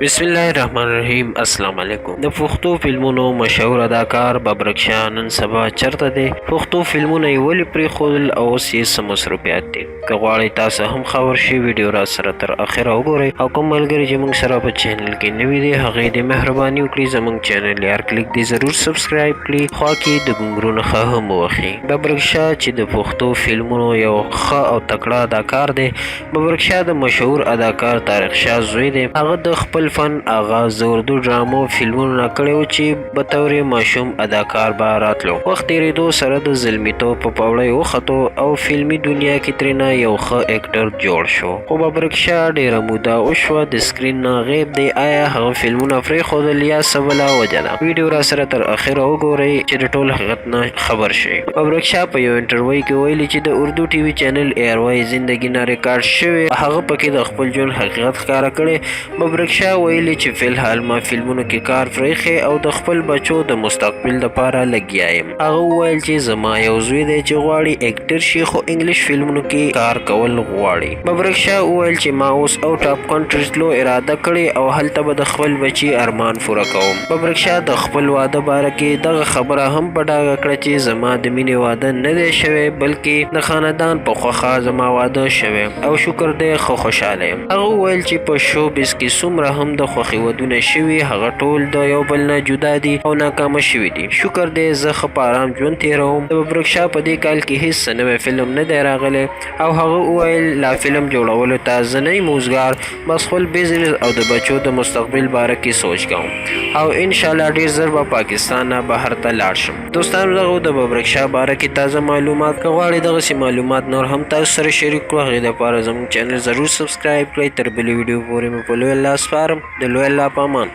بسم الله الرحمن الرحیم. السلام علیکم. د پښتو فلمونو مشهور اداکار ببرک شاه نن سبا چرته دی؟ پښتو فلمونه یې ولې پرېښودل او اوس یې څه مصروفیات دي؟ که غواړئ تاسو هم خبر شئ ویډیو را سره تر اخره وګورئ او کوم ملګري چې موږ سره په چینل کې نوي دي هغې دې مهرباني وکړي زموږ چینل یار کلیک دې ضرور سبسکرایب کړي، خوا کې د ګونګرو نښه هم ووهي. ببرک شاه چې د پښتو فلمونو یو ښه او تکړه اداکار دی. ببرک شاه د مشهور اداکار طارق شاه زوی دی. هغه د خپل فن آغاز د اردو ډرامو فلمونو نه کړی و چې بطور ماشوم اداکار به راتلو. وخت تېرېدو سره د زلمیتوب په پوړۍ وختو او فلمي دنیا کې ترېنه یو ښه اکټر جوړ شو. خو ببرک شاه ډېره موده وشوه د سکرین نه غیب دی. آیا هغه فلمونه پرېښودل یا څه بله وجه ده؟ ویډیو را سره تر اخره وګورئ چې د ټول حقیقت نه خبر شئ. ببرک شاه په یو انټرویو کې ویلي چې د اردو ټي وي چینل ایروای زندګي نه ریکارډ شوی هغه پکې د خپل ژوند حقیقت ښکاره کړی. ببرک شاه ویلي چې فلحال ما فلمونو کې کار پرېښی او د خپل بچو د مستقبل دپاره لګیا یم. هغه وویل چې زما یو زوی دی چې غواړي اکټر شي خو انګلیش فلمونو کې کار کول غواړي. ببرک شاه وویل چې ما اوس آوټ اف کنټري تلو اراده کړې او هلته به د خپل بچي ارمان پوره کوم. ببرک شاه د خپل واده باره کې دغه خبره هم په ډاګه کړه چې زما د مینې واده نه دی شوی بلکې د خاندان په خوښه زما واده شوی او شکر دی ښه خوشحاله یم. هغه وویل چې په شوبز کې څومره هم د خوښې ودونه شوي هغه ټول د یو بل نه جدا دي او ناکامه شوي دي. شکر دی زه ښه په ارام ژوند تېروم. د ببرک شاه په دې کال کې هیڅ نوی فلم نه دی راغلی او هغه وویل لا فلم جوړولو ته زه نه یم اوزګار، بس خپل بزنس او د بچو د مستقبل باره کې سوچ کوم او انشاءالله ډېر زر به پاکستان نه بهر ته لاړ شم. دوستانو دغه د ببرک شاه باره کې تازه معلومات که غواړئ دغسې معلومات نور هم تاسو سره شریک کړو هغې دپاره زموږ چینل ضرور سبسکرایب کړئ. تر بلې ویډیو پورې مې په لوی الله سپارم. د لوی الله په امان.